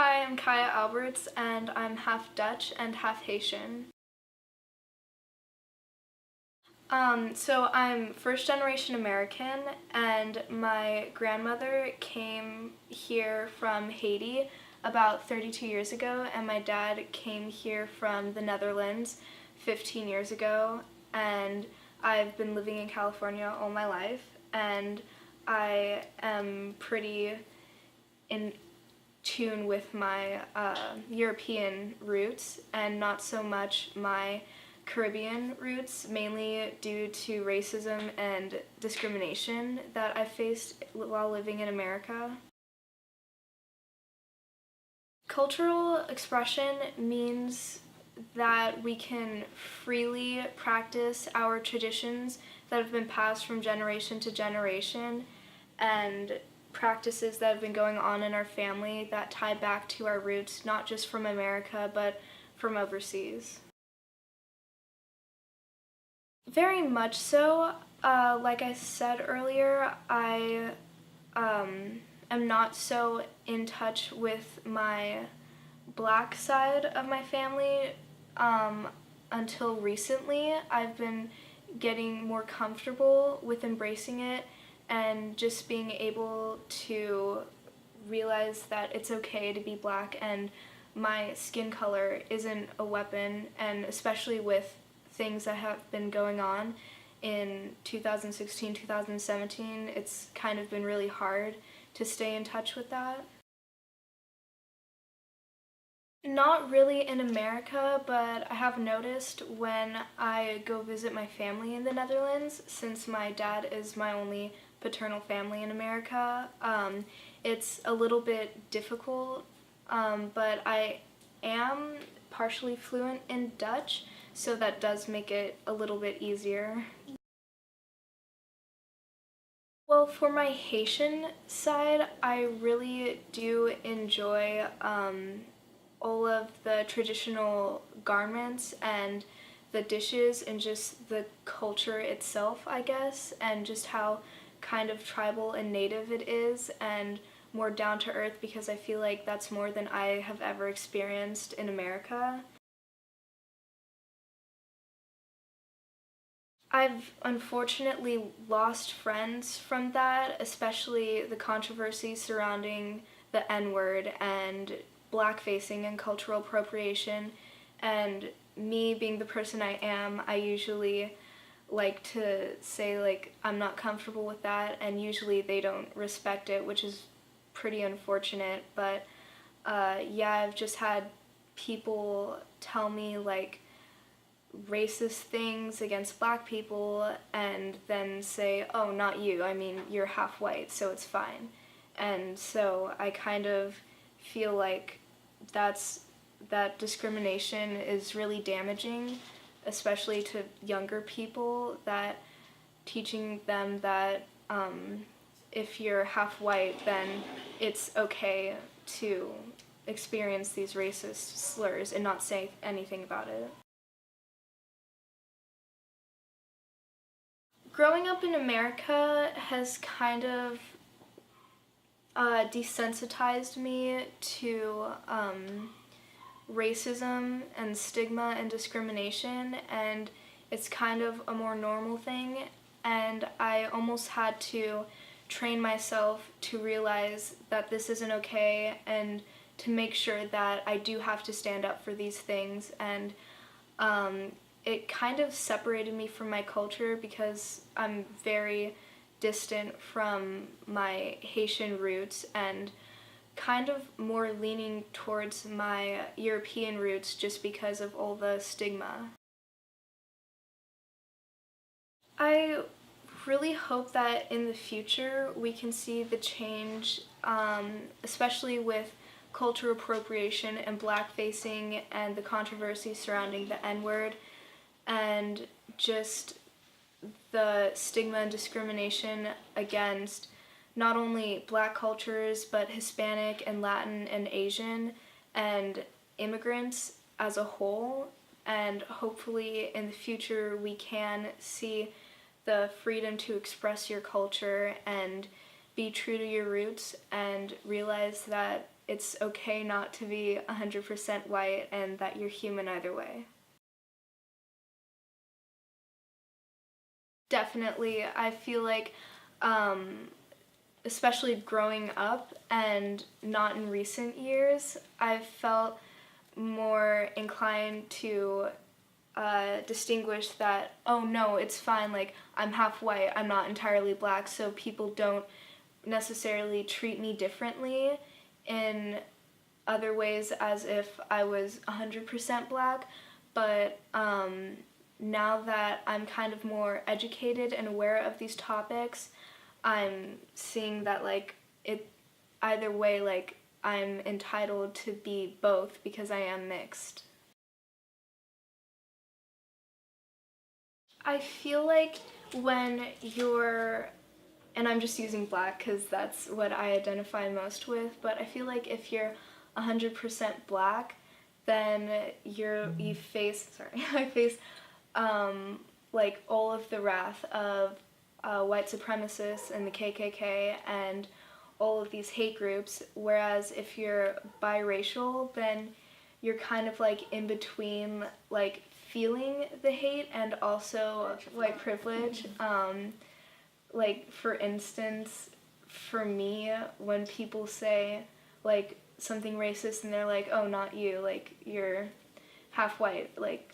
Hi, I'm Kiah Alberts, and I'm half Dutch and half Haitian. So I'm first generation American, and my grandmother came here from Haiti about 32 years ago, and my dad came here from the Netherlands 15 years ago, and I've been living in California all my life, and I am pretty in tune with my European roots and not so much my Caribbean roots, mainly due to racism and discrimination that I faced while living in America. Cultural expression means that we can freely practice our traditions that have been passed from generation to generation and practices that have been going on in our family that tie back to our roots, not just from America, but from overseas. Very much so. Like I said earlier, I am not so in touch with my black side of my family until recently. I've been getting more comfortable with embracing it and just being able to realize that it's okay to be black and my skin color isn't a weapon, and especially with things that have been going on in 2016, 2017, it's kind of been really hard to stay in touch with that. Not really in America, but I have noticed when I go visit my family in the Netherlands, since my dad is my only paternal family in America, it's a little bit difficult, but I am partially fluent in Dutch, so that does make it a little bit easier. Well, for my Haitian side, I really do enjoy all of the traditional garments and the dishes and just the culture itself, I guess, and just how kind of tribal and native it is and more down to earth, because I feel like that's more than I have ever experienced in America. I've unfortunately lost friends from that, especially the controversy surrounding the N-word and blackfacing and cultural appropriation. And me being the person I am, I usually like to say like I'm not comfortable with that, and usually they don't respect it, which is pretty unfortunate. But yeah, I've just had people tell me like racist things against black people and then say, oh, not you, I mean, you're half white, so it's fine. And so I kind of feel like that's that discrimination is really damaging, especially to younger people, that teaching them that if you're half white, then it's okay to experience these racist slurs and not say anything about it. Growing up in America has kind of desensitized me to racism and stigma and discrimination, and it's kind of a more normal thing, and I almost had to train myself to realize that this isn't okay and to make sure that I do have to stand up for these things. And it kind of separated me from my culture because I'm very distant from my Haitian roots and kind of more leaning towards my European roots just because of all the stigma. I really hope that in the future we can see the change, especially with cultural appropriation and blackfacing and the controversy surrounding the N-word, and just the stigma and discrimination against not only black cultures but Hispanic and Latin and Asian and immigrants as a whole. And hopefully in the future we can see the freedom to express your culture and be true to your roots and realize that it's okay not to be 100% white and that you're human either way. Definitely, I feel like, especially growing up and not in recent years, I've felt more inclined to distinguish that, oh no, it's fine, like, I'm half white, I'm not entirely black, so people don't necessarily treat me differently in other ways as if I was 100% black, but now that I'm kind of more educated and aware of these topics, I'm seeing that, like, it either way, like, I'm entitled to be both because I am mixed. I feel like when you're, and I'm just using black because that's what I identify most with, but I feel like if you're 100% black, then you face, sorry, I face like all of the wrath of white supremacists and the KKK and all of these hate groups, whereas if you're biracial, then you're kind of like in between, like feeling the hate and also white privilege. Like, for instance, for me, when people say like something racist and they're like, oh, not you, like, you're half white, like,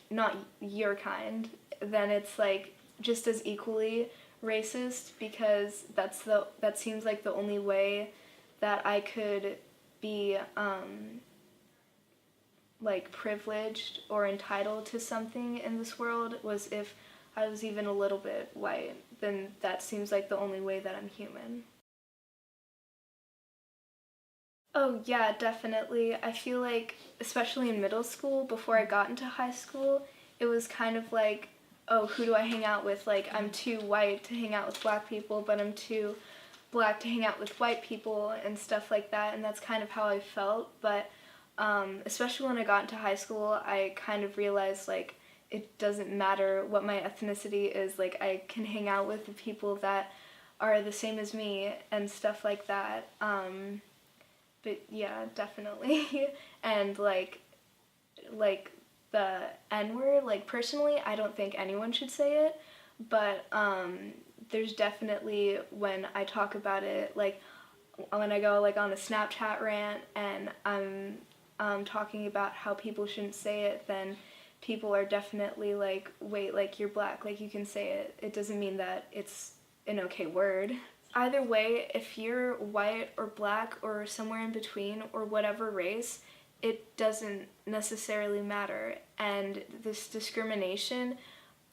not your kind, then it's like just as equally racist, because that seems like the only way that I could be like privileged or entitled to something in this world was if I was even a little bit white. Then that seems like the only way that I'm human. Oh yeah, definitely. I feel like, especially in middle school, before I got into high school, it was kind of like, oh, who do I hang out with? Like, I'm too white to hang out with black people, but I'm too black to hang out with white people and stuff like that, and that's kind of how I felt. But especially when I got into high school, I kind of realized, like, it doesn't matter what my ethnicity is, like, I can hang out with the people that are the same as me and stuff like that. But yeah, definitely. And like the N-word, like, personally, I don't think anyone should say it, but there's definitely, when I talk about it, like when I go like on a Snapchat rant and I'm talking about how people shouldn't say it, then people are definitely like, wait, like, you're black, like, you can say it. It doesn't mean that it's an okay word. Either way, if you're white or black or somewhere in between or whatever race, it doesn't necessarily matter. And this discrimination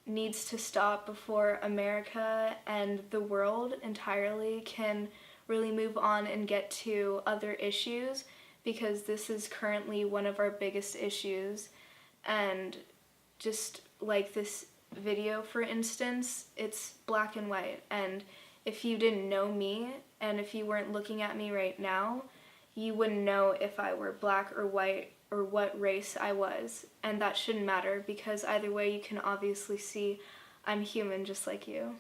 needs to stop before America and the world entirely can really move on and get to other issues, because this is currently one of our biggest issues. And just like this video, for instance, it's black and white, and if you didn't know me and if you weren't looking at me right now, you wouldn't know if I were black or white or what race I was, and that shouldn't matter, because either way you can obviously see I'm human just like you.